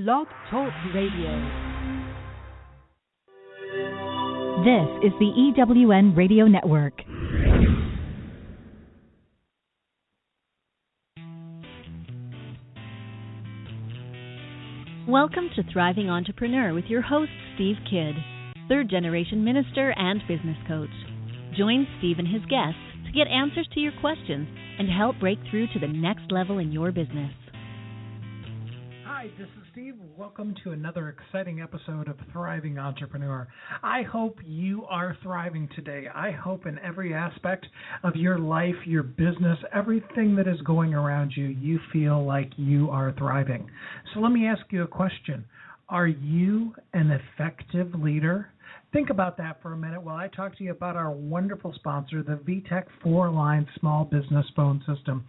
Blog Talk Radio. This is the EWN Radio Network. Welcome to Thriving Entrepreneur with your host, Steve Kidd, third-generation minister and business coach. Join Steve and his guests to get answers to your questions and help break through to the next level in your business. Hi, this is Steve. Welcome to another exciting episode of Thriving Entrepreneur. I hope you are thriving today. I hope in every aspect of your life, your business, everything that is going around you, you feel like you are thriving. So let me ask you a question. Are you an effective leader? Think about that for a minute while I talk to you about our wonderful sponsor, the VTech 4-line small business phone system.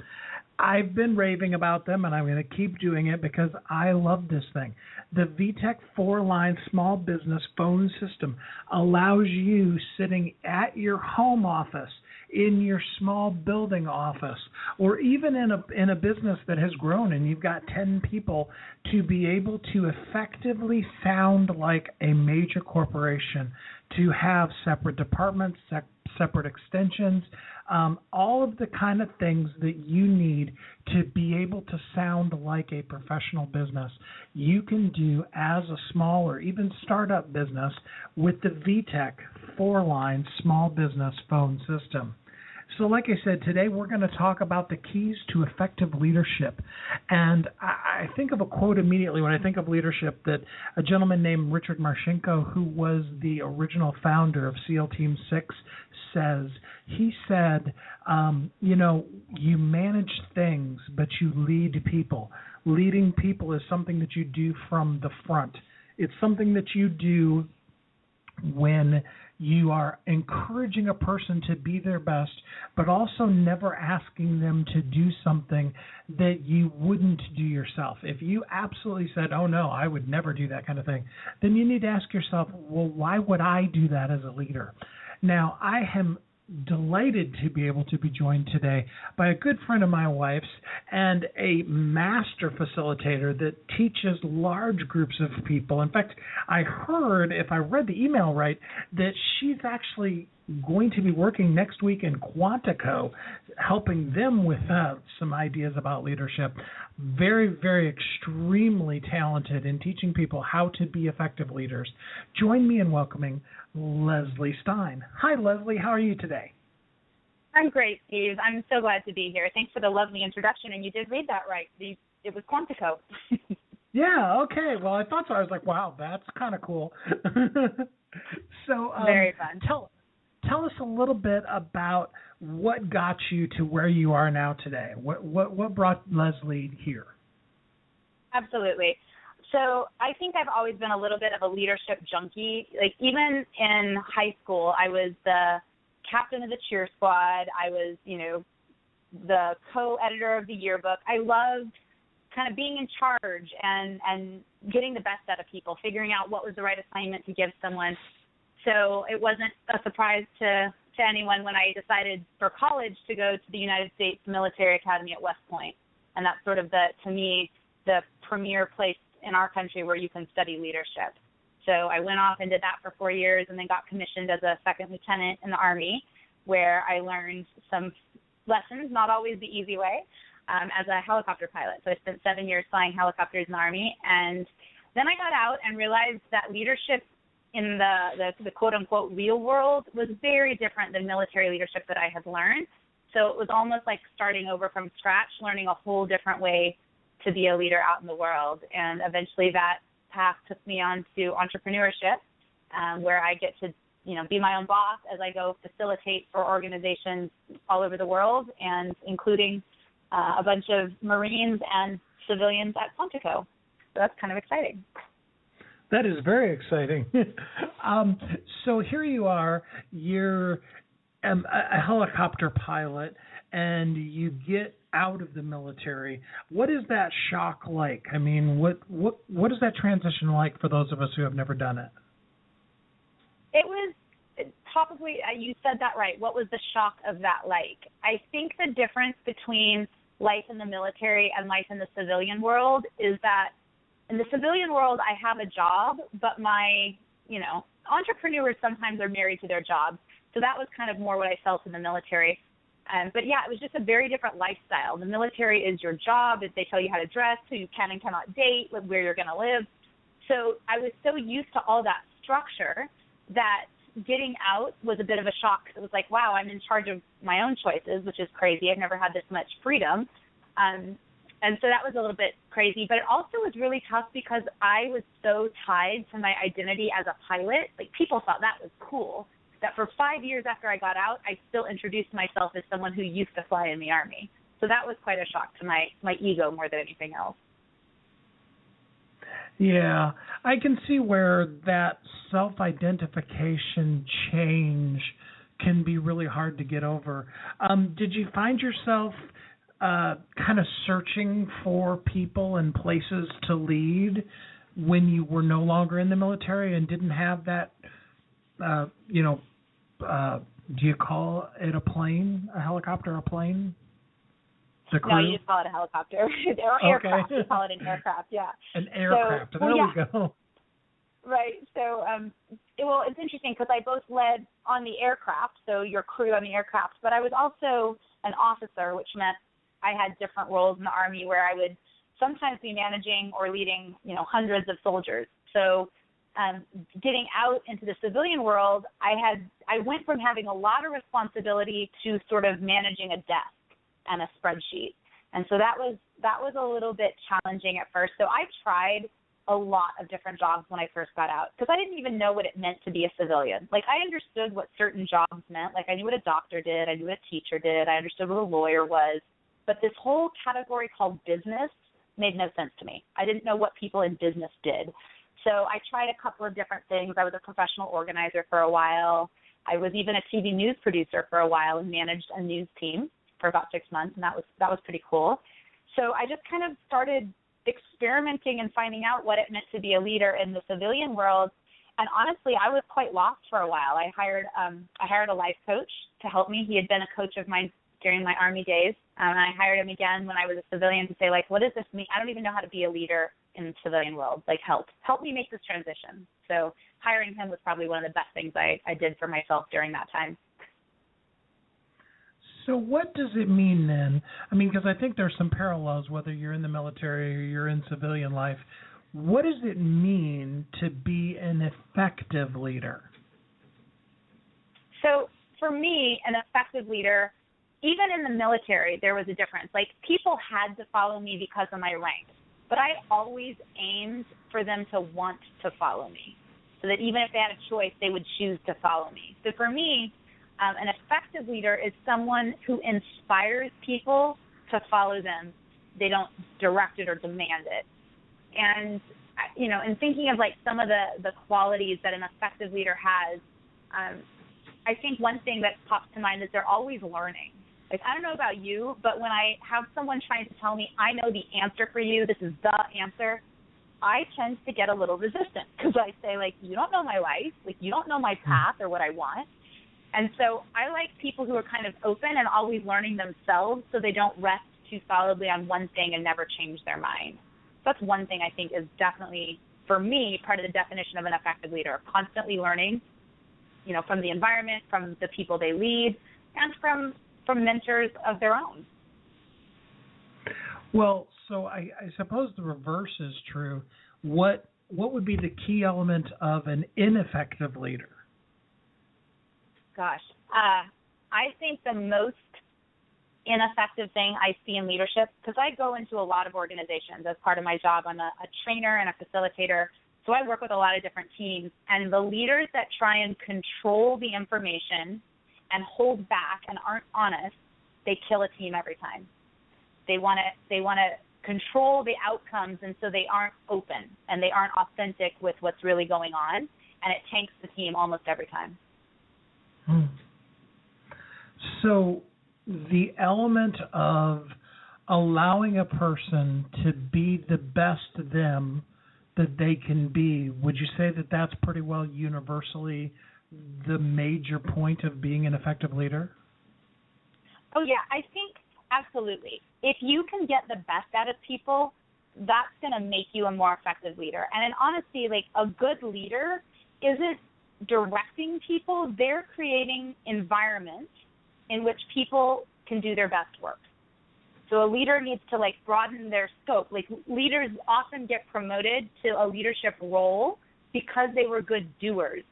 I've been raving about them, and I'm going to keep doing it because I love this thing. The VTech 4-line small business phone system allows you sitting at your home office, in your small building office, or even in a business that has grown and you've got 10 people, to be able to effectively sound like a major corporation, to have separate departments, separate extensions, all of the kind of things that you need to be able to sound like a professional business, you can do as a small or even startup business with the VTech 4-line small business phone system. So like I said, today we're going to talk about the keys to effective leadership. And I think of a quote immediately when I think of leadership that a gentleman named Richard Marcinko, who was the original founder of SEAL Team 6, says. He said, you manage things, but you lead people. Leading people is something that you do from the front. It's something that you do when you are encouraging a person to be their best, but also never asking them to do something that you wouldn't do yourself. If you absolutely said, oh, no, I would never do that kind of thing, then you need to ask yourself, well, why would I do that as a leader? Now, I am delighted to be able to be joined today by a good friend of my wife's and a master facilitator that teaches large groups of people. In fact, I heard, if I read the email right, that she's actually going to be working next week in Quantico, helping them with some ideas about leadership. Very, very extremely talented in teaching people how to be effective leaders. Join me in welcoming Leslie Stein. Hi, Leslie. How are you today? I'm great, Steve. I'm so glad to be here. Thanks for the lovely introduction, and you did read that right. It was Quantico. Yeah, okay. Well, I thought so. I was like, wow, that's kind of cool. So, very fun. Tell us a little bit about what got you to where you are now today. What brought Leslie here? Absolutely. So I think I've always been a little bit of a leadership junkie. Like even in high school, I was the captain of the cheer squad. I was, the co-editor of the yearbook. I loved kind of being in charge and getting the best out of people, figuring out what was the right assignment to give someone. So it wasn't a surprise to anyone when I decided for college to go to the United States Military Academy at West Point. And that's sort of, to me, the premier place in our country where you can study leadership. So I went off and did that for 4 years and then got commissioned as a second lieutenant in the Army, where I learned some lessons, not always the easy way, as a helicopter pilot. So I spent 7 years flying helicopters in the Army. And then I got out and realized that leadership in the quote-unquote real world was very different than military leadership that I had learned. So it was almost like starting over from scratch, learning a whole different way to be a leader out in the world. And eventually that path took me on to entrepreneurship, where I get to, be my own boss as I go facilitate for organizations all over the world, and including a bunch of Marines and civilians at Quantico. So that's kind of exciting. That is very exciting. So here you are, you're a helicopter pilot, and you get out of the military. What is that shock like? I mean, what is that transition like for those of us who have never done it? It was probably, you said that right. What was the shock of that like? I think the difference between life in the military and life in the civilian world is that in the civilian world, I have a job, but my, entrepreneurs sometimes are married to their jobs. So that was kind of more what I felt in the military. But yeah, it was just a very different lifestyle. The military is your job. They tell you how to dress, who you can and cannot date, where you're going to live. So I was so used to all that structure that getting out was a bit of a shock. It was like, wow, I'm in charge of my own choices, which is crazy. I've never had this much freedom. And so that was a little bit crazy. But it also was really tough because I was so tied to my identity as a pilot. Like, people thought that was cool, that for 5 years after I got out, I still introduced myself as someone who used to fly in the Army. So that was quite a shock to my ego more than anything else. Yeah, I can see where that self-identification change can be really hard to get over. Did you find yourself kind of searching for people and places to lead when you were no longer in the military and didn't have that, do you call it a plane, a helicopter, a plane? The crew? No, you just call it a helicopter or aircraft. You call it an aircraft, yeah. An aircraft. So, we go. Right. So, it's interesting because I both led on the aircraft, so your crew on the aircraft, but I was also an officer, which meant I had different roles in the Army where I would sometimes be managing or leading, hundreds of soldiers. So getting out into the civilian world, I went from having a lot of responsibility to sort of managing a desk and a spreadsheet. And so that was a little bit challenging at first. So I tried a lot of different jobs when I first got out because I didn't even know what it meant to be a civilian. Like, I understood what certain jobs meant. Like, I knew what a doctor did. I knew what a teacher did. I understood what a lawyer was. But this whole category called business made no sense to me. I didn't know what people in business did. So I tried a couple of different things. I was a professional organizer for a while. I was even a TV news producer for a while and managed a news team for about 6 months, and that was pretty cool. So I just kind of started experimenting and finding out what it meant to be a leader in the civilian world. And honestly, I was quite lost for a while. I hired a life coach to help me. He had been a coach of mine during my Army days, and I hired him again when I was a civilian to say, like, what does this mean? I don't even know how to be a leader in the civilian world. Like, help me make this transition. So hiring him was probably one of the best things I did for myself during that time. So what does it mean then? I mean, because I think there's some parallels whether you're in the military or you're in civilian life. What does it mean to be an effective leader? So for me, an effective leader, even in the military, there was a difference. Like, people had to follow me because of my rank, but I always aimed for them to want to follow me, so that even if they had a choice, they would choose to follow me. So for me, an effective leader is someone who inspires people to follow them. They don't direct it or demand it. And, in thinking of, like, some of the qualities that an effective leader has, I think one thing that pops to mind is they're always learning. Like, I don't know about you, but when I have someone trying to tell me, I know the answer for you, this is the answer, I tend to get a little resistant because I say, like, you don't know my life, like, you don't know my path or what I want. And so I like people who are kind of open and always learning themselves so they don't rest too solidly on one thing and never change their mind. So that's one thing I think is definitely, for me, part of the definition of an effective leader, constantly learning, from the environment, from the people they lead, and from mentors of their own. Well, so I suppose the reverse is true. What would be the key element of an ineffective leader? Gosh, I think the most ineffective thing I see in leadership, because I go into a lot of organizations as part of my job. I'm a trainer and a facilitator, so I work with a lot of different teams. And the leaders that try and control the information and hold back and aren't honest, they kill a team every time. They want to control the outcomes, and so they aren't open and they aren't authentic with what's really going on, and it tanks the team almost every time. So the element of allowing a person to be the best them that they can be, would you say that that's pretty well universally the major point of being an effective leader? Oh, yeah, I think absolutely. If you can get the best out of people, that's going to make you a more effective leader. And in honesty, like, a good leader isn't directing people. They're creating environments in which people can do their best work. So a leader needs to, like, broaden their scope. Like, leaders often get promoted to a leadership role because they were good doers.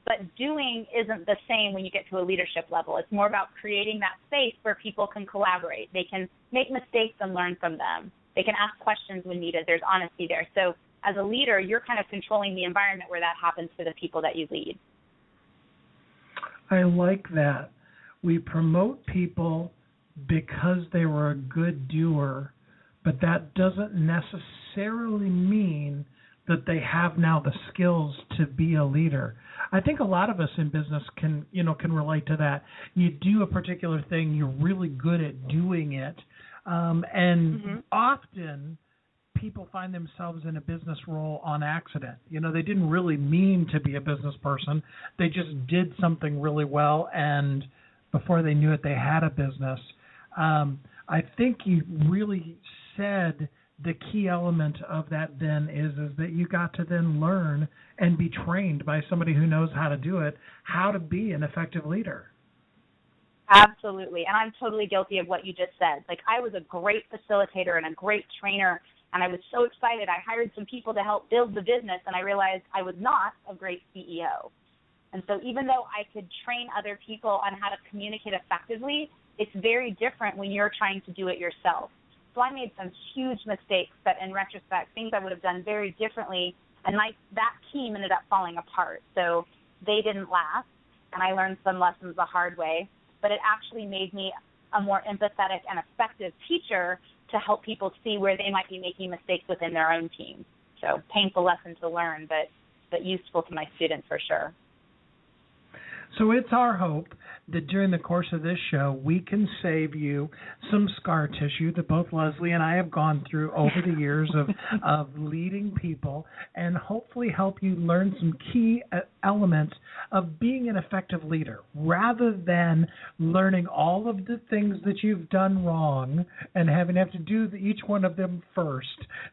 But doing isn't the same when you get to a leadership level. It's more about creating that space where people can collaborate. They can make mistakes and learn from them. They can ask questions when needed. There's honesty there. So as a leader, you're kind of controlling the environment where that happens for the people that you lead. I like that. We promote people because they were a good doer, but that doesn't necessarily mean that they have now the skills to be a leader. I think a lot of us in business can relate to that. You do a particular thing, you're really good at doing it, and often people find themselves in a business role on accident. They didn't really mean to be a business person. They just did something really well, and before they knew it, they had a business. I think you really said the key element of that then is that you got to then learn and be trained by somebody who knows how to do it, how to be an effective leader. Absolutely. And I'm totally guilty of what you just said. Like, I was a great facilitator and a great trainer, and I was so excited. I hired some people to help build the business, and I realized I was not a great CEO. And so even though I could train other people on how to communicate effectively, it's very different when you're trying to do it yourself. So I made some huge mistakes that, in retrospect, things I would have done very differently, and that team ended up falling apart. So they didn't last, and I learned some lessons the hard way, but it actually made me a more empathetic and effective teacher to help people see where they might be making mistakes within their own team. So painful lesson to learn, but useful to my students for sure. So it's our hope that during the course of this show, we can save you some scar tissue that both Leslie and I have gone through over the years of leading people, and hopefully help you learn some key elements of being an effective leader, rather than learning all of the things that you've done wrong and having to have to do each one of them first.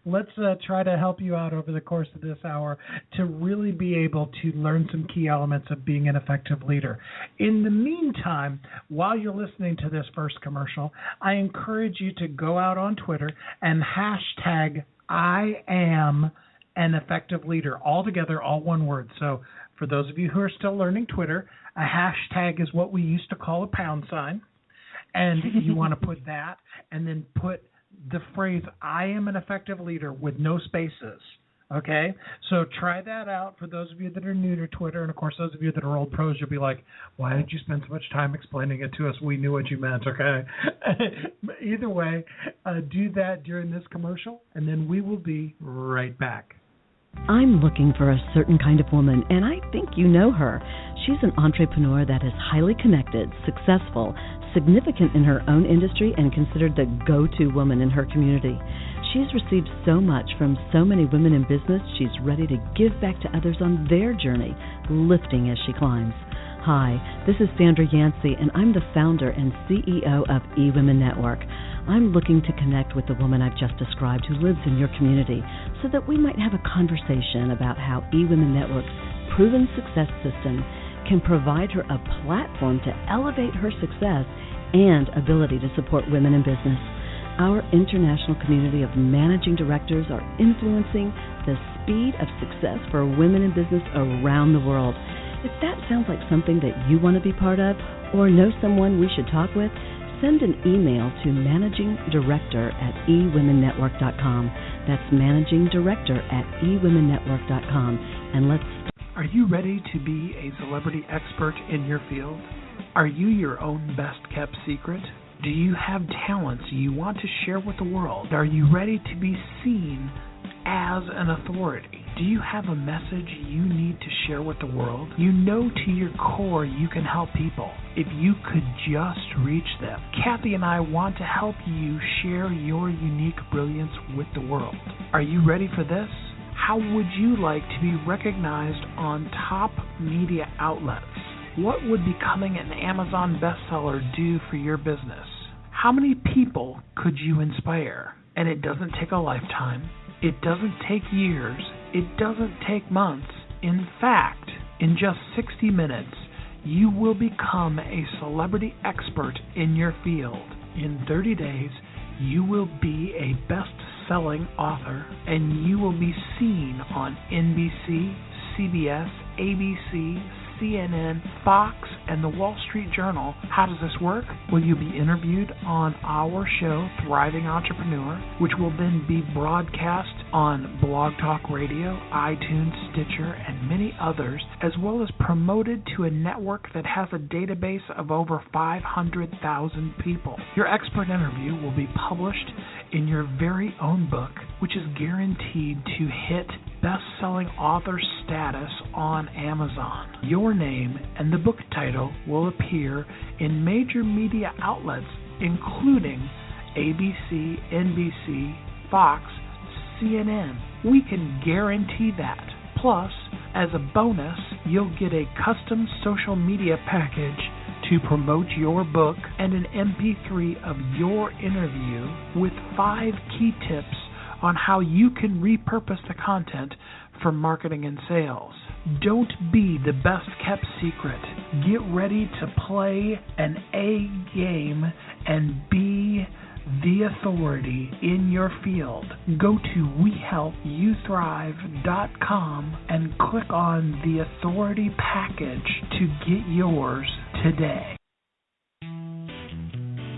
Let's try to help you out over the course of this hour to really be able to learn some key elements of being an effective leader. In the meantime, while you're listening to this first commercial, I encourage you to go out on Twitter and hashtag I am an effective leader, all together, all one word. So for those of you who are still learning Twitter, a hashtag is what we used to call a pound sign. And you want to put that and then put the phrase I am an effective leader with no spaces. Okay, so try that out for those of you that are new to Twitter. And, of course, those of you that are old pros, you'll be like, why did you spend so much time explaining it to us? We knew what you meant, okay? Either way, do that during this commercial, and then we will be right back. I'm looking for a certain kind of woman, and I think you know her. She's an entrepreneur that is highly connected, successful, significant in her own industry, and considered the go-to woman in her community. She's received so much from so many women in business, she's ready to give back to others on their journey, lifting as she climbs. Hi, this is Sandra Yancey, and I'm the founder and CEO of eWomen Network. I'm looking to connect with the woman I've just described who lives in your community so that we might have a conversation about how eWomen Network's proven success system can provide her a platform to elevate her success and ability to support women in business. Our international community of managing directors are influencing the speed of success for women in business around the world. If that sounds like something that you want to be part of or know someone we should talk with, send an email to managingdirector@ewomennetwork.com. That's managingdirector@ewomennetwork.com. And let's start. Are you ready to be a celebrity expert in your field? Are you your own best-kept secret? Do you have talents you want to share with the world? Are you ready to be seen as an authority? Do you have a message you need to share with the world? You know to your core you can help people if you could just reach them. Kathy and I want to help you share your unique brilliance with the world. Are you ready for this? How would you like to be recognized on top media outlets? What would becoming an Amazon bestseller do for your business? How many people could you inspire? And it doesn't take a lifetime. It doesn't take years. It doesn't take months. In fact, in just 60 minutes, you will become a celebrity expert in your field. In 30 days, you will be a best-selling author, and you will be seen on NBC, CBS, ABC, CNN, Fox, and the Wall Street Journal. How does this work? Well, you'll be interviewed on our show, Thriving Entrepreneur, which will then be broadcast on Blog Talk Radio, iTunes, Stitcher, and many others, as well as promoted to a network that has a database of over 500,000 people. Your expert interview will be published in your very own book, which is guaranteed to hit best-selling author status on Amazon. Your name and the book title will appear in major media outlets, including ABC, NBC, Fox, CNN. We can guarantee that. Plus, as a bonus, you'll get a custom social media package to promote your book and an MP3 of your interview with 5 key tips on how you can repurpose the content for marketing and sales. Don't be the best kept secret. Get ready to play an A game and be the authority in your field. Go to WeHelpYouThrive.com and click on the authority package to get yours today.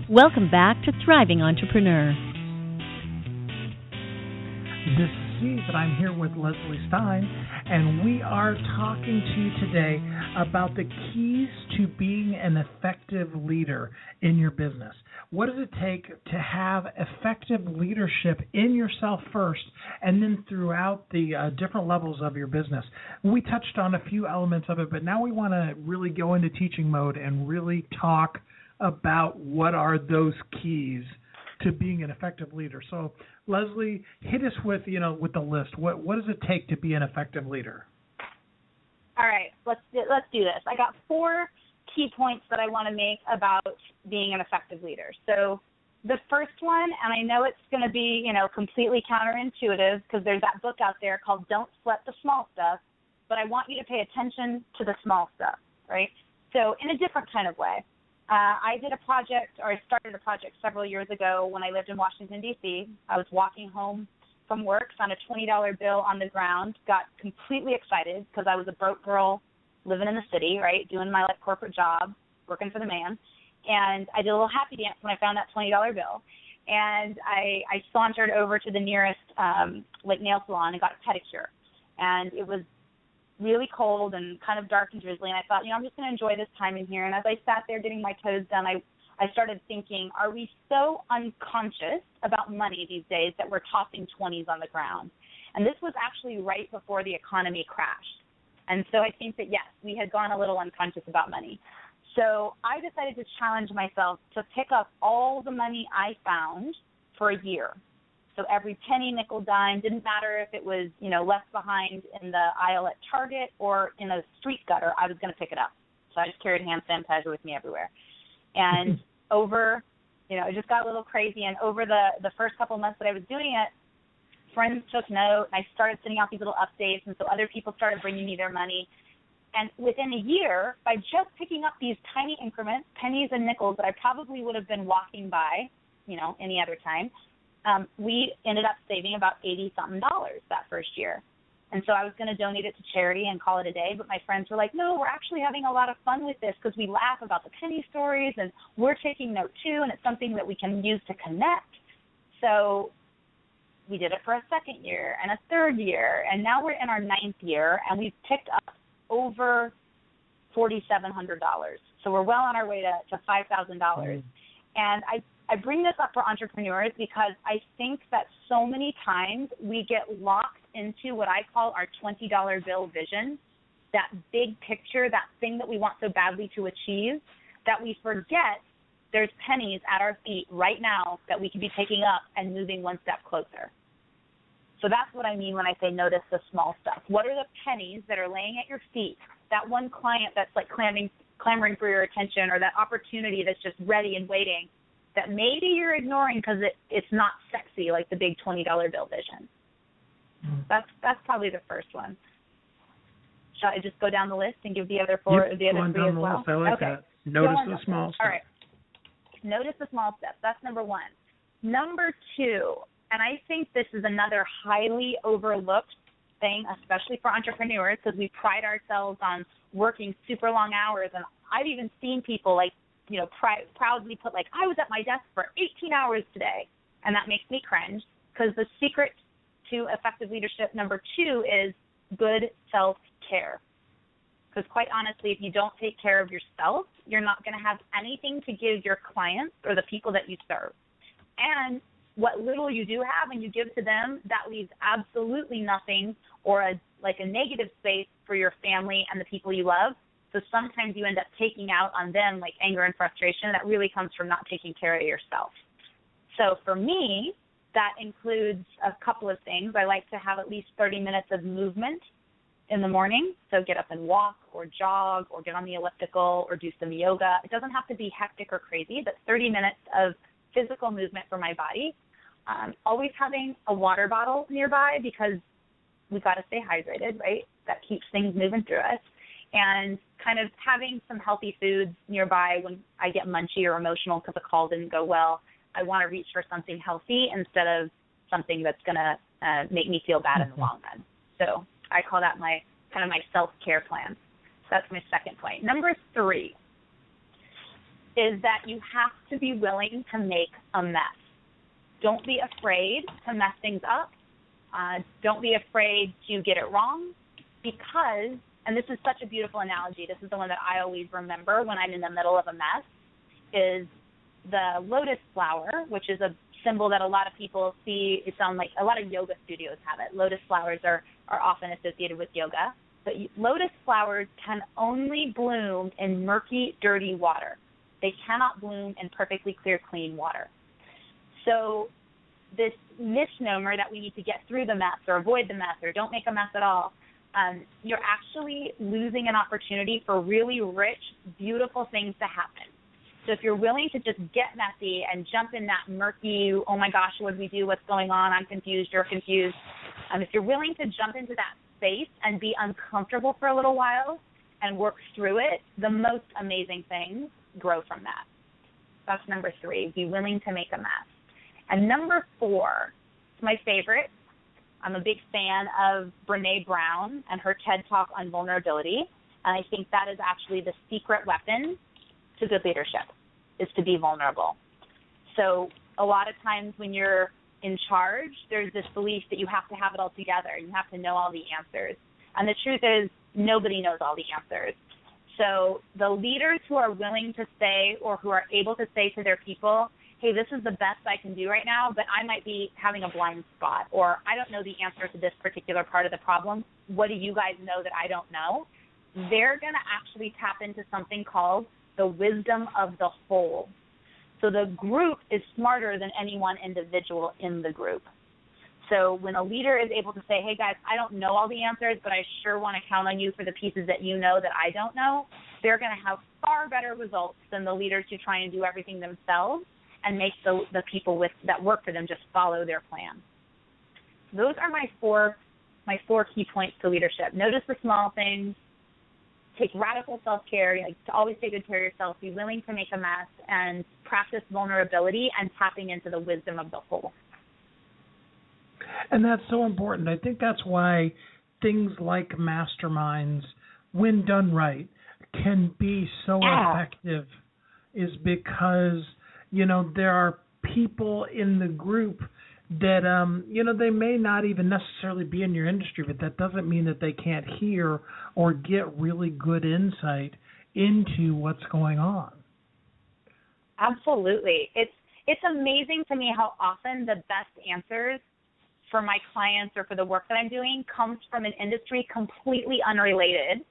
Welcome back to Thriving Entrepreneur. This is Steve, and I'm here with Leslie Stein, and we are talking to you today about the keys to being an effective leader in your business. What does it take to have effective leadership in yourself first, and then throughout the different levels of your business? We touched on a few elements of it, but now we want to really go into teaching mode and really talk about what are those keys to being an effective leader. So, Leslie, hit us with the list. What does it take to be an effective leader? All right, let's do this. I got 4 key points that I want to make about being an effective leader. So, the first one, and I know it's going to be completely counterintuitive because there's that book out there called "Don't Sweat the Small Stuff," but I want you to pay attention to the small stuff, right? So, in a different kind of way. I started a project several years ago when I lived in Washington, D.C. I was walking home from work, found a $20 bill on the ground, got completely excited because I was a broke girl living in the city, right, doing my corporate job, working for the man. And I did a little happy dance when I found that $20 bill. And I sauntered over to the nearest nail salon and got a pedicure. And it was really cold and kind of dark and drizzly, and I thought, I'm just going to enjoy this time in here. And as I sat there getting my toes done, I started thinking, are we so unconscious about money these days that we're tossing 20s on the ground? And this was actually right before the economy crashed. And so I think that, yes, we had gone a little unconscious about money. So I decided to challenge myself to pick up all the money I found for a year. So every penny, nickel, dime, didn't matter if it was, left behind in the aisle at Target or in a street gutter, I was going to pick it up. So I just carried hand sanitizer with me everywhere. And it just got a little crazy. And over the first couple of months that I was doing it, friends took note. I started sending out these little updates, and so other people started bringing me their money. And within a year, by just picking up these tiny increments, pennies and nickels that I probably would have been walking by, any other time, we ended up saving about $80-something that first year. And so I was going to donate it to charity and call it a day, but my friends were like, no, we're actually having a lot of fun with this because we laugh about the penny stories and we're taking note too, and it's something that we can use to connect. So we did it for a second year and a third year, and now we're in our 9th year, and we've picked up over $4,700. So we're well on our way to $5,000. And I bring this up for entrepreneurs because I think that so many times we get locked into what I call our $20 bill vision, that big picture, that thing that we want so badly to achieve, that we forget there's pennies at our feet right now that we can be picking up and moving one step closer. So that's what I mean when I say notice the small stuff. What are the pennies that are laying at your feet? That one client that's clamoring for your attention, or that opportunity that's just ready and waiting. that maybe you're ignoring because it's not sexy like the big $20 bill vision. That's probably the first one. Shall I just go down the list and give the other four, the other three as well? List. I like that. Notice the small stuff. All right. Notice the small steps. That's number one. Number two, and I think this is another highly overlooked thing, especially for entrepreneurs, because we pride ourselves on working super long hours. And I've even seen people proudly put I was at my desk for 18 hours today. And that makes me cringe, because the secret to effective leadership, number two, is good self-care. Because quite honestly, if you don't take care of yourself, you're not going to have anything to give your clients or the people that you serve. And what little you do have and you give to them, that leaves absolutely nothing or a negative space for your family and the people you love. So sometimes you end up taking out on them anger and frustration that really comes from not taking care of yourself. So for me, that includes a couple of things. I like to have at least 30 minutes of movement in the morning. So get up and walk or jog or get on the elliptical or do some yoga. It doesn't have to be hectic or crazy, but 30 minutes of physical movement for my body. Always having a water bottle nearby, because we've got to stay hydrated, right? That keeps things moving through us. And kind of having some healthy foods nearby when I get munchy or emotional because a call didn't go well. I want to reach for something healthy instead of something that's going to make me feel bad in the long run. So I call that my self-care plan. So that's my second point. Number three is that you have to be willing to make a mess. Don't be afraid to mess things up. Don't be afraid to get it wrong, because, and this is such a beautiful analogy, this is the one that I always remember when I'm in the middle of a mess, is the lotus flower, which is a symbol that a lot of people see. It's on a lot of yoga studios have it. Lotus flowers are often associated with yoga. But lotus flowers can only bloom in murky, dirty water. They cannot bloom in perfectly clear, clean water. So this misnomer that we need to get through the mess or avoid the mess or don't make a mess at all, you're actually losing an opportunity for really rich, beautiful things to happen. So if you're willing to just get messy and jump in that murky, oh my gosh, what do we do? What's going on? I'm confused. You're confused. If you're willing to jump into that space and be uncomfortable for a little while and work through it, the most amazing things grow from that. That's number three, be willing to make a mess. And number four, it's my favorite. I'm a big fan of Brené Brown and her TED Talk on vulnerability. And I think that is actually the secret weapon to good leadership, is to be vulnerable. So a lot of times when you're in charge, there's this belief that you have to have it all together. You have to know all the answers. And the truth is, nobody knows all the answers. So the leaders who are willing to say, or who are able to say to their people, hey, this is the best I can do right now, but I might be having a blind spot, or I don't know the answer to this particular part of the problem. What do you guys know that I don't know? They're going to actually tap into something called the wisdom of the whole. So the group is smarter than any one individual in the group. So when a leader is able to say, hey, guys, I don't know all the answers, but I sure want to count on you for the pieces that you know that I don't know, they're going to have far better results than the leaders who try and do everything themselves and make the people that work for them just follow their plan. Those are my four key points to leadership. Notice the small things. Take radical self-care, to always take good care of yourself, be willing to make a mess, and practice vulnerability and tapping into the wisdom of the whole. And that's so important. I think that's why things like masterminds, when done right, can be so effective, is because, there are people in the group that, they may not even necessarily be in your industry, but that doesn't mean that they can't hear or get really good insight into what's going on. Absolutely. It's amazing to me how often the best answers for my clients or for the work that I'm doing comes from an industry completely unrelated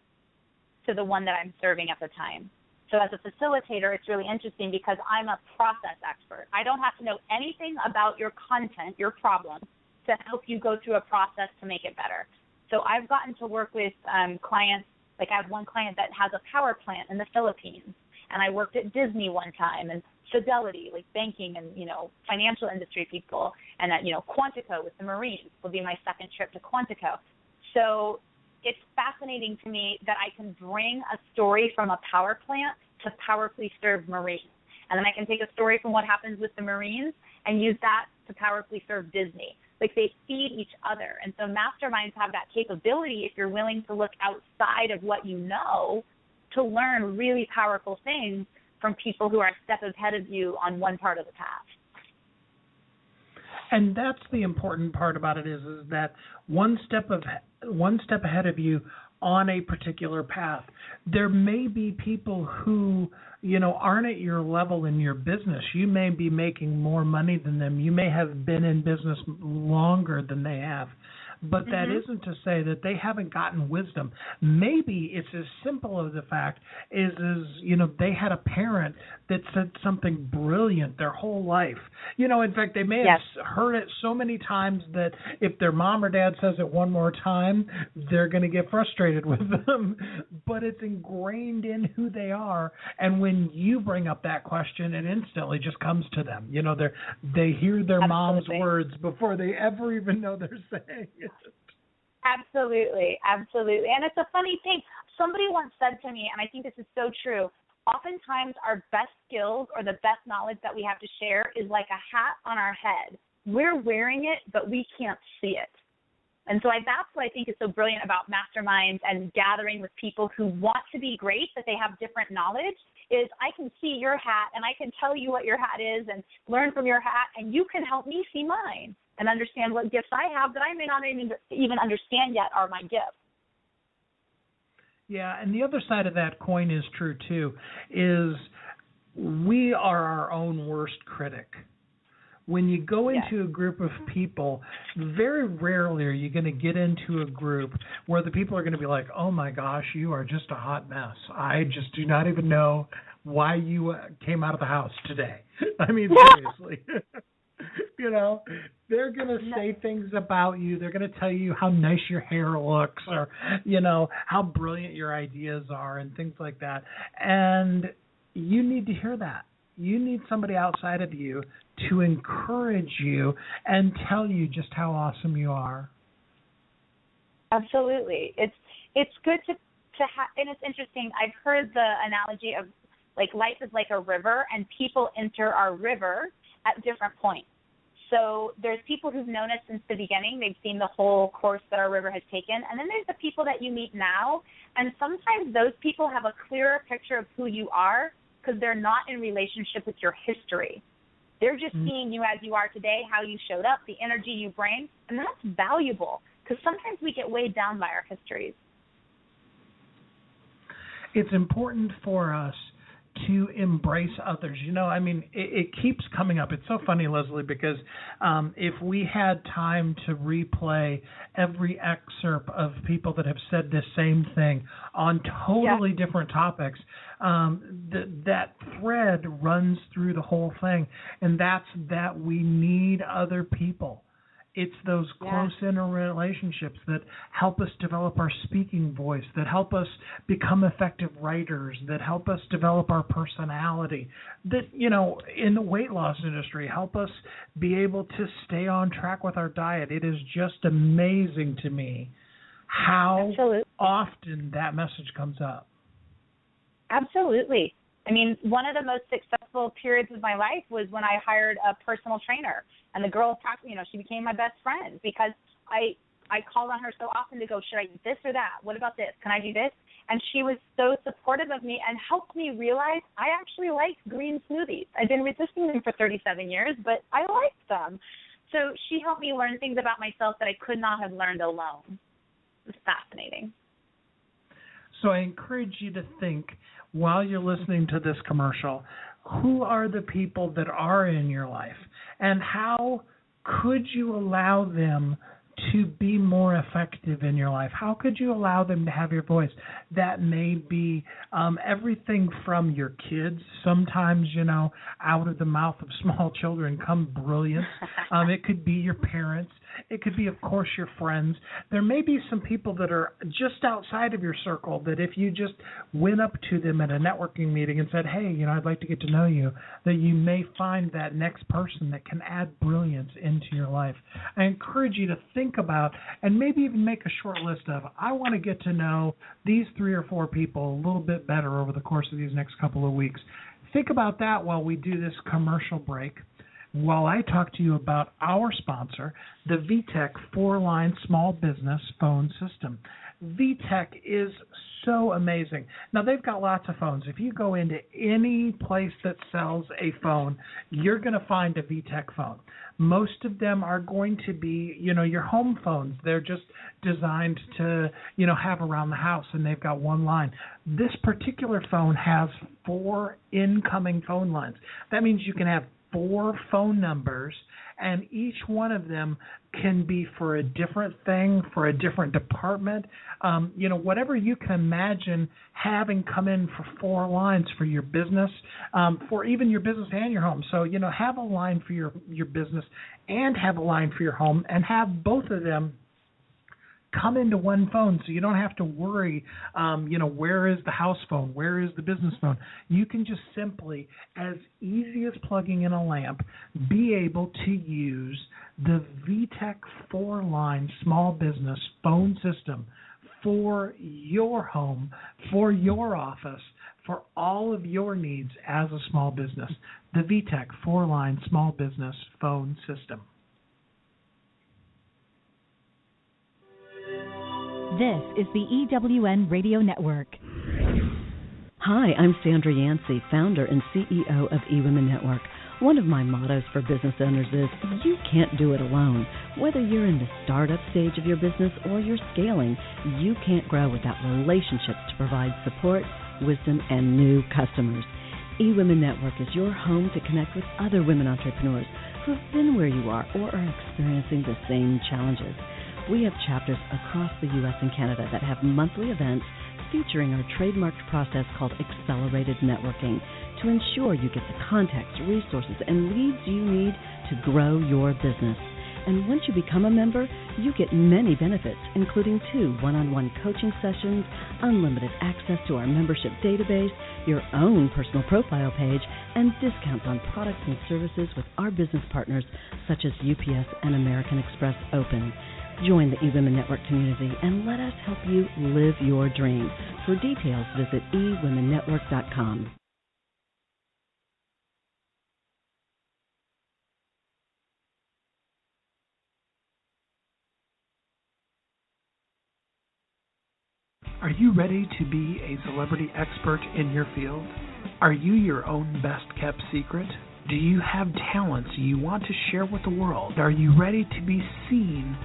to the one that I'm serving at the time. So as a facilitator, it's really interesting because I'm a process expert. I don't have to know anything about your content, your problem, to help you go through a process to make it better. So I've gotten to work with clients, I have one client that has a power plant in the Philippines, and I worked at Disney one time, and Fidelity, like banking and, financial industry people, and at, Quantico with the Marines will be my second trip to Quantico. So it's fascinating to me that I can bring a story from a power plant to powerfully serve Marines. And then I can take a story from what happens with the Marines and use that to powerfully serve Disney. Like, they feed each other. And so masterminds have that capability, if you're willing to look outside of what you know, to learn really powerful things from people who are a step ahead of you on one part of the path. And that's the important part about it is that one step ahead of you on a particular path. There may be people who, aren't at your level in your business. You may be making more money than them. You may have been in business longer than they have. But that isn't to say that they haven't gotten wisdom. Maybe it's as simple as the fact is they had a parent that said something brilliant their whole life. In fact, they may have heard it so many times that if their mom or dad says it one more time, they're going to get frustrated with them. But it's ingrained in who they are. And when you bring up that question, it instantly just comes to them. They hear their mom's words before they ever even know they're saying it. Absolutely. And it's a funny thing. Somebody once said to me, and I think this is so true, oftentimes our best skills or the best knowledge that we have to share is like a hat on our head. We're wearing it, but we can't see it. And so that's what I think is so brilliant about masterminds and gathering with people who want to be great, that they have different knowledge, is I can see your hat and I can tell you what your hat is and learn from your hat, and you can help me see mine and understand what gifts I have that I may not even understand yet are my gifts. Yeah, and the other side of that coin is true too, is we are our own worst critic. When you go into a group of people, very rarely are you going to get into a group where the people are going to be like, oh my gosh, you are just a hot mess. I just do not even know why you came out of the house today. I mean, seriously. They're going to say things about you. They're going to tell you how nice your hair looks or, how brilliant your ideas are and things like that. And you need to hear that. You need somebody outside of you to encourage you and tell you just how awesome you are. Absolutely. It's good to have, and it's interesting. I've heard the analogy of like life is like a river, and people enter our river at different points. So there's people who've known us since the beginning. They've seen the whole course that our river has taken. And then there's the people that you meet now. And sometimes those people have a clearer picture of who you are because they're not in relationship with your history. They're just seeing you as you are today, how you showed up, the energy you bring. And that's valuable because sometimes we get weighed down by our histories. It's important for us to embrace others. It keeps coming up. It's so funny, Leslie, because if we had time to replay every excerpt of people that have said the same thing on totally different topics, that thread runs through the whole thing, and that's that we need other people. It's those close inner relationships that help us develop our speaking voice, that help us become effective writers, that help us develop our personality, that, in the weight loss industry, help us be able to stay on track with our diet. It is just amazing to me how often that message comes up. Absolutely. One of the most successful periods of my life was when I hired a personal trainer. And the girl, she became my best friend because I called on her so often to go, should I eat this or that? What about this? Can I do this? And she was so supportive of me and helped me realize I actually like green smoothies. I've been resisting them for 37 years, but I like them. So she helped me learn things about myself that I could not have learned alone. It was fascinating. So I encourage you to think, while you're listening to this commercial, who are the people that are in your life, and how could you allow them to be more effective in your life? How could you allow them to have your voice? That may be everything from your kids. Sometimes, out of the mouth of small children come brilliance. It could be your parents. It could be, of course, your friends. There may be some people that are just outside of your circle that if you just went up to them at a networking meeting and said, hey, I'd like to get to know you, that you may find that next person that can add brilliance into your life. I encourage you to think about and maybe even make a short list of, I want to get to know these 3 or 4 people a little bit better over the course of these next couple of weeks. Think about that while we do this commercial break, while I talk to you about our sponsor, the VTech 4-line small business phone system. VTech is so amazing. Now, they've got lots of phones. If you go into any place that sells a phone, you're going to find a VTech phone. Most of them are going to be, your home phones. They're just designed to, have around the house, and they've got one line. This particular phone has 4 incoming phone lines. That means you can have 4 phone numbers, and each one of them can be for a different thing, for a different department. Whatever you can imagine having come in for 4 lines for your business, for even your business and your home. So, have a line for your business and have a line for your home, and have both of them come into one phone, so you don't have to worry, where is the house phone, where is the business phone. You can just simply, as easy as plugging in a lamp, be able to use the VTech 4-line small business phone system for your home, for your office, for all of your needs as a small business. The VTech 4-line small business phone system. This is the EWN Radio Network. Hi, I'm Sandra Yancey, founder and CEO of eWomen Network. One of my mottos for business owners is, you can't do it alone. Whether you're in the startup stage of your business or you're scaling, you can't grow without relationships to provide support, wisdom, and new customers. eWomen Network is your home to connect with other women entrepreneurs who have been where you are or are experiencing the same challenges. We have chapters across the U.S. and Canada that have monthly events featuring our trademarked process called Accelerated Networking to ensure you get the contacts, resources, and leads you need to grow your business. And once you become a member, you get many benefits, including 2 one-on-one coaching sessions, unlimited access to our membership database, your own personal profile page, and discounts on products and services with our business partners such as UPS and American Express Open. Join the eWomen Network community and let us help you live your dream. For details, visit eWomenNetwork.com. Are you ready to be a celebrity expert in your field? Are you your own best-kept secret? Do you have talents you want to share with the world? Are you ready to be seen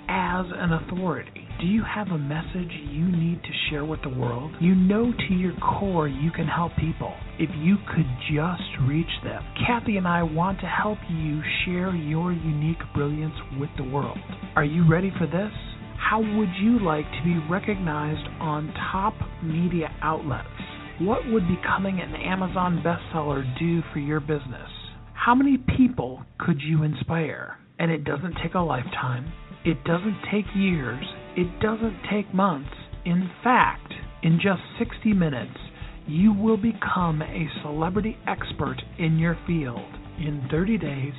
as an authority? Do you have a message you need to share with the world? You know to your core you can help people if you could just reach them. Kathy and I want to help you share your unique brilliance with the world. Are you ready for this? How would you like to be recognized on top media outlets? What would becoming an Amazon bestseller do for your business? How many people could you inspire? And it doesn't take a lifetime. It doesn't take years. It doesn't take months. In fact, in just 60 minutes, you will become a celebrity expert in your field. In 30 days,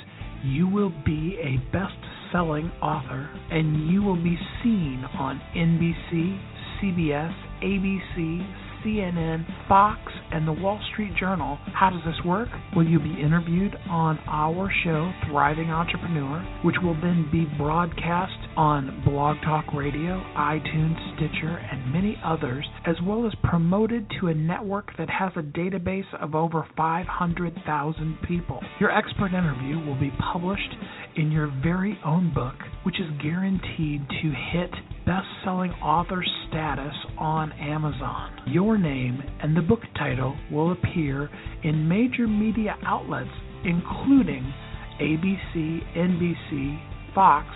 you will be a best-selling author, and you will be seen on NBC, CBS, ABC, CNN, Fox, and the Wall Street Journal. How does this work? Well, you'll be interviewed on our show, Thriving Entrepreneur, which will then be broadcast on Blog Talk Radio, iTunes, Stitcher, and many others, as well as promoted to a network that has a database of over 500,000 people. Your expert interview will be published in your very own book, which is guaranteed to hit best-selling author status on Amazon. Your name and the book title will appear in major media outlets, including ABC, NBC, Fox,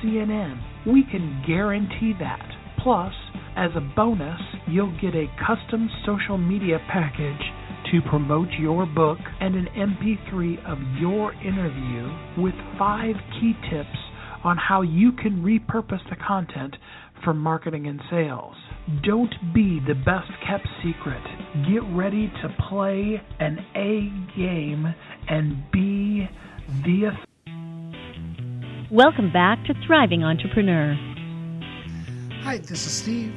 CNN. We can guarantee that. Plus, as a bonus, you'll get a custom social media package to promote your book and an MP3 of your interview with 5 key tips on how you can repurpose the content for marketing and sales. Don't be the best kept secret. Get ready to play an A game and be the Welcome back to Thriving Entrepreneur. Hi, this is Steve.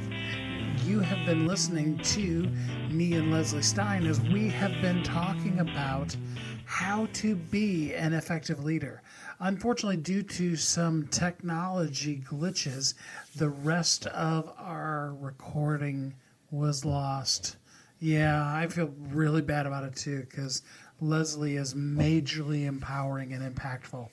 You have been listening to me and Leslie Stein as we have been talking about how to be an effective leader. Unfortunately, due to some technology glitches, the rest of our recording was lost. Yeah, I feel really bad about it too because Leslie is majorly empowering and impactful.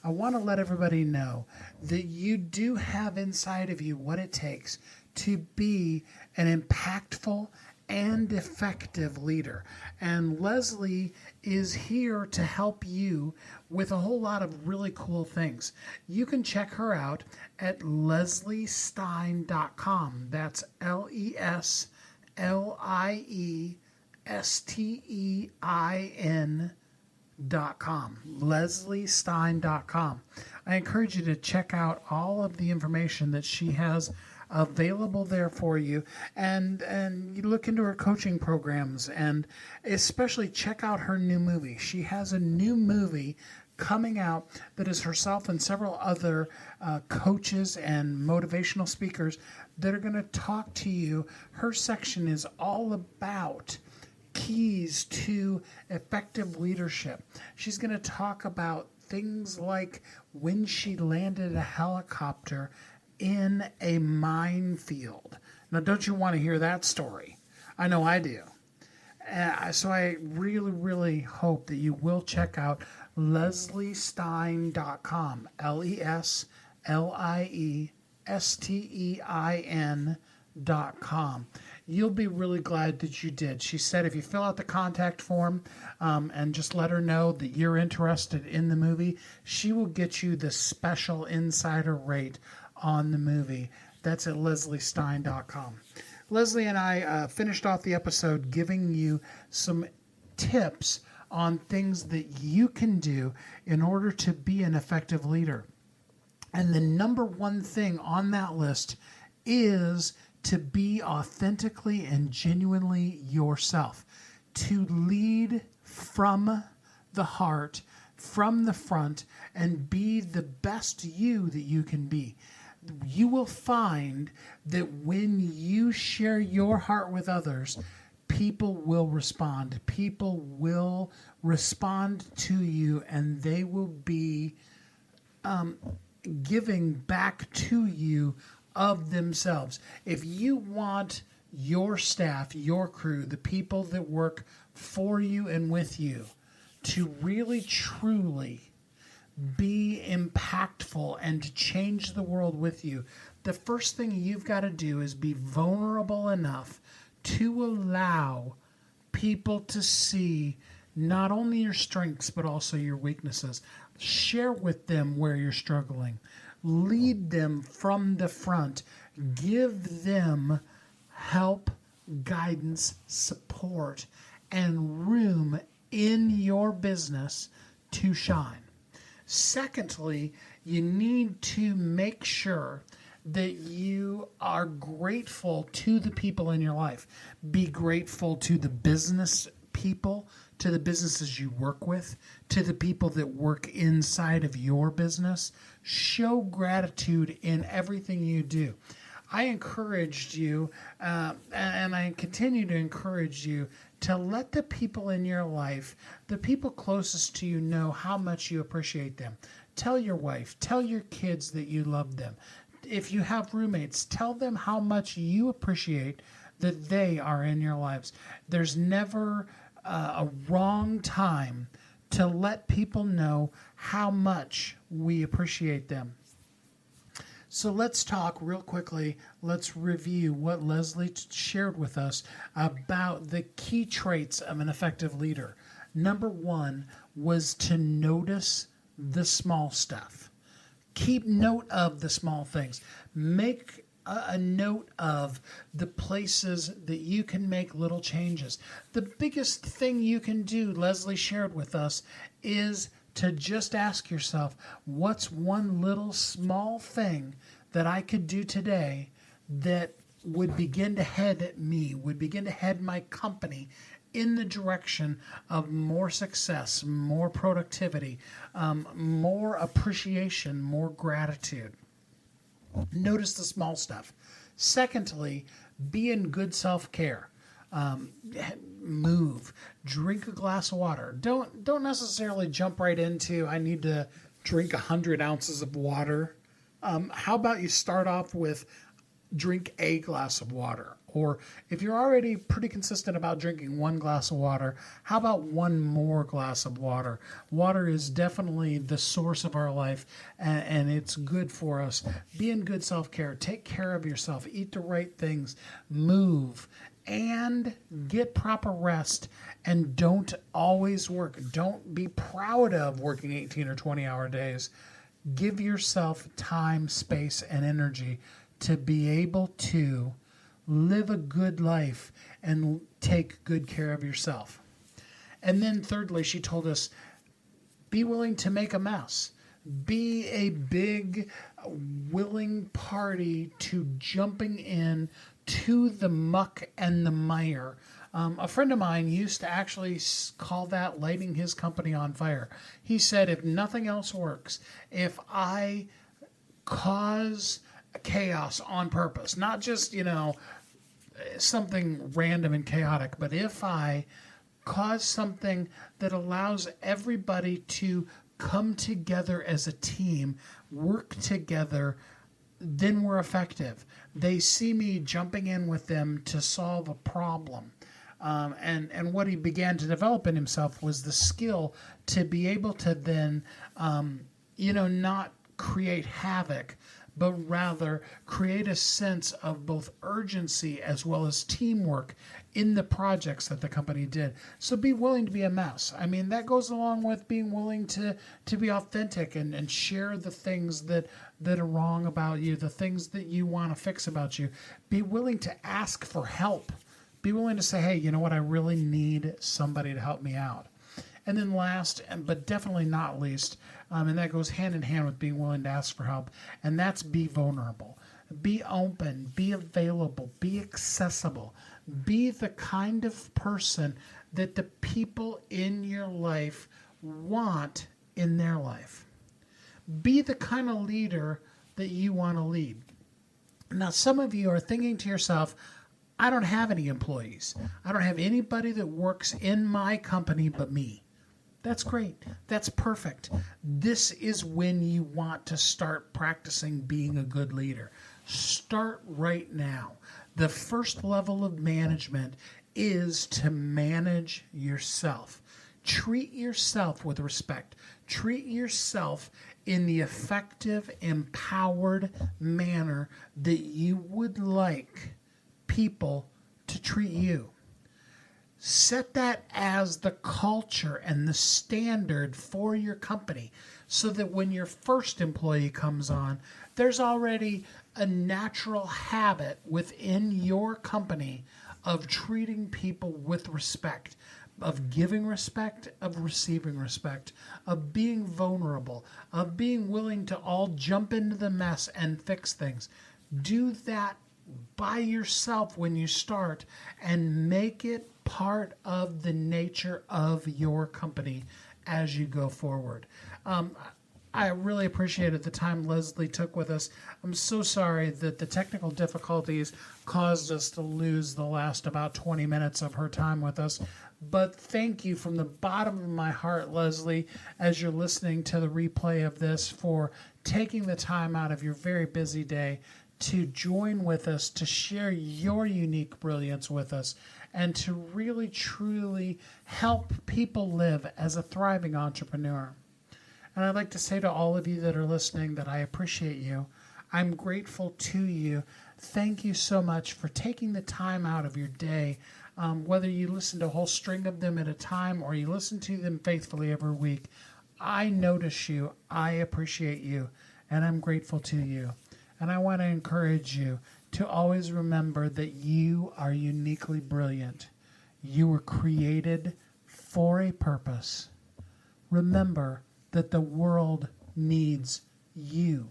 I want to let everybody know that you do have inside of you what it takes to be an impactful and effective leader. And Leslie is here to help you with a whole lot of really cool things. You can check her out at lesliestein.com. That's Lesliestein.com. Lesliestein.com. I encourage you to check out all of the information that she has available there for you, and you look into her coaching programs, and especially check out her new movie. She has a new movie coming out that is herself and several other coaches and motivational speakers that are going to talk to you. Her section is all about keys to effective leadership. She's going to talk about things like when she landed a helicopter in a minefield. Now, don't you want to hear that story? I know I do. So I really, really hope that you will check out Lesliestein.com. Lesliestein.com. You'll be really glad that you did. She said if you fill out the contact form and just let her know that you're interested in the movie, she will get you the special insider rate on the movie. That's at Lesliestein.com. Leslie and I finished off the episode giving you some tips on things that you can do in order to be an effective leader. And the number one thing on that list is to be authentically and genuinely yourself. To lead from the heart, from the front, and be the best you that you can be. You will find that when you share your heart with others, people will respond. People will respond to you, and they will be giving back to you of themselves. If you want your staff, your crew, the people that work for you and with you to really, truly be impactful and to change the world with you, the first thing you've got to do is be vulnerable enough to allow people to see not only your strengths but also your weaknesses. Share with them where you're struggling. Lead them from the front. Give them help, guidance, support, and room in your business to shine. Secondly, you need to make sure that you are grateful to the people in your life. Be grateful to the business people, to the businesses you work with, to the people that work inside of your business. Show gratitude in everything you do. I encouraged you, and I continue to encourage you, to let the people in your life, the people closest to you, know how much you appreciate them. Tell your wife, tell your kids that you love them. If you have roommates, tell them how much you appreciate that they are in your lives. There's never a wrong time to let people know how much we appreciate them. So let's talk real quickly. Let's review what Leslie shared with us about the key traits of an effective leader. Number one was to notice the small stuff. Keep note of the small things. Make a note of the places that you can make little changes. The biggest thing you can do, Leslie shared with us, is to just ask yourself, what's one little small thing that I could do today that would begin to head me, would begin to head my company in the direction of more success, more productivity, more appreciation, more gratitude. Notice the small stuff. Secondly, be in good self-care. Move, drink a glass of water. Don't necessarily jump right into, I need to drink 100 ounces of water. How about you start off with drink a glass of water? Or if you're already pretty consistent about drinking one glass of water, how about one more glass of water? Water is definitely the source of our life, and it's good for us. Be in good self-care. Take care of yourself. Eat the right things. Move. And get proper rest. And don't always work. Don't be proud of working 18 or 20-hour days. Give yourself time, space, and energy to be able to live a good life and take good care of yourself. And then thirdly, she told us, be willing to make a mess. Be a big, willing party to jumping in to the muck and the mire. A friend of mine used to actually call that lighting his company on fire. He said, if nothing else works, if I cause chaos on purpose, not just, something random and chaotic, but if I cause something that allows everybody to come together as a team, work together, then we're effective. They see me jumping in with them to solve a problem. And what he began to develop in himself was the skill to be able to then, not create havoc, but rather create a sense of both urgency as well as teamwork in the projects that the company did. So be willing to be a mess. I mean, that goes along with being willing to be authentic and share the things that are wrong about you, the things that you want to fix about you. Be willing to ask for help. Be willing to say, hey, you know what? I really need somebody to help me out. And then last, but definitely not least, and that goes hand in hand with being willing to ask for help, and that's be vulnerable. Be open, be available, be accessible. Be the kind of person that the people in your life want in their life. Be the kind of leader that you want to lead. Now, some of you are thinking to yourself, I don't have any employees. I don't have anybody that works in my company but me. That's great. That's perfect. This is when you want to start practicing being a good leader. Start right now. The first level of management is to manage yourself. Treat yourself with respect. Treat yourself in the effective, empowered manner that you would like people to treat you. Set that as the culture and the standard for your company so that when your first employee comes on, there's already a natural habit within your company of treating people with respect, of giving respect, of receiving respect, of being vulnerable, of being willing to all jump into the mess and fix things. Do that by yourself when you start and make it part of the nature of your company as you go forward. I really appreciated the time Leslie took with us. I'm so sorry that the technical difficulties caused us to lose the last about 20 minutes of her time with us. But thank you from the bottom of my heart, Leslie, as you're listening to the replay of this, for taking the time out of your very busy day to join with us, to share your unique brilliance with us, and to really, truly help people live as a thriving entrepreneur. And I'd like to say to all of you that are listening that I appreciate you. I'm grateful to you. Thank you so much for taking the time out of your day, whether you listen to a whole string of them at a time or you listen to them faithfully every week. I notice you. I appreciate you. and I'm grateful to you. And I want to encourage you to always remember that you are uniquely brilliant. You were created for a purpose. Remember that the world needs you.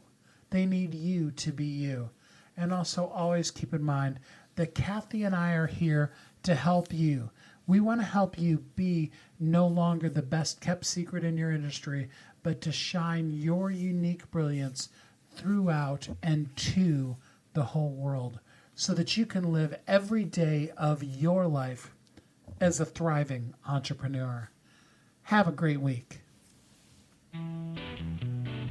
They need you to be you. And also always keep in mind that Kathy and I are here to help you. We want to help you be no longer the best kept secret in your industry, but to shine your unique brilliance throughout and to the whole world so that you can live every day of your life as a thriving entrepreneur. Have a great week.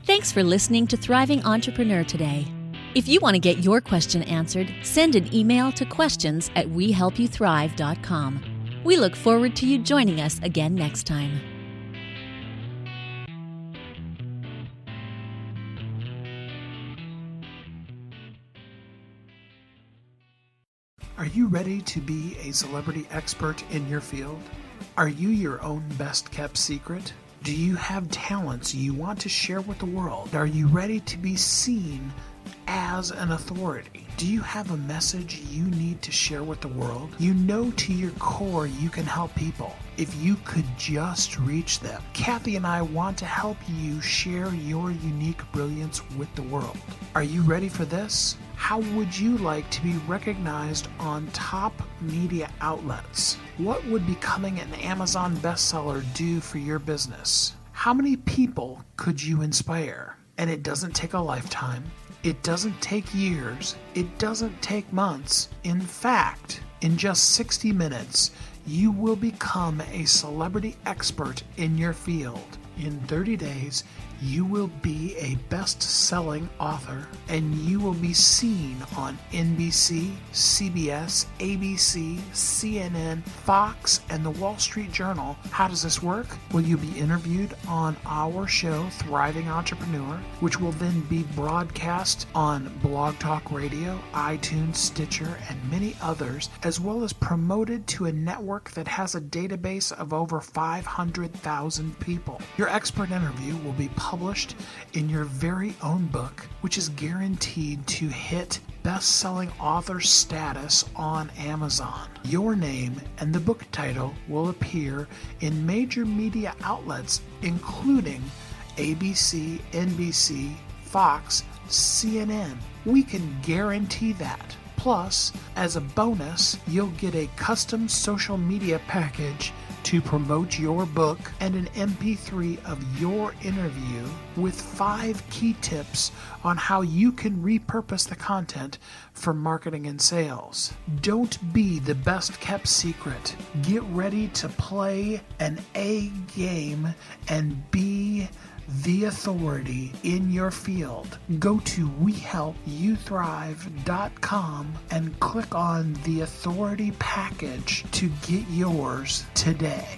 Thanks for listening to Thriving Entrepreneur today. If you want to get your question answered, send an email to questions@wehelpyouthrive.com. We look forward to you joining us again next time. Are you ready to be a celebrity expert in your field? Are you your own best kept secret? Do you have talents you want to share with the world? Are you ready to be seen as an authority? Do you have a message you need to share with the world? You know to your core you can help people if you could just reach them. Kathy and I want to help you share your unique brilliance with the world. Are you ready for this? How would you like to be recognized on top media outlets? What would becoming an Amazon bestseller do for your business? How many people could you inspire? And it doesn't take a lifetime. It doesn't take years. It doesn't take months. In fact, in just 60 minutes, you will become a celebrity expert in your field. In 30 days, you will be a best-selling author, and you will be seen on NBC, CBS, ABC, CNN, Fox, and the Wall Street Journal. How does this work? Well, you'll be interviewed on our show, Thriving Entrepreneur, which will then be broadcast on Blog Talk Radio, iTunes, Stitcher, and many others, as well as promoted to a network that has a database of over 500,000 people. Your expert interview will be published in your very own book, which is guaranteed to hit best-selling author status on Amazon. Your name and the book title will appear in major media outlets, including ABC, NBC, Fox, CNN. We can guarantee that. Plus, as a bonus, you'll get a custom social media package to promote your book and an MP3 of your interview with 5 key tips on how you can repurpose the content for marketing and sales. Don't be the best kept secret. Get ready to play an A game and be the authority in your field. Go to wehelpyouthrive.com and click on the authority package to get yours today.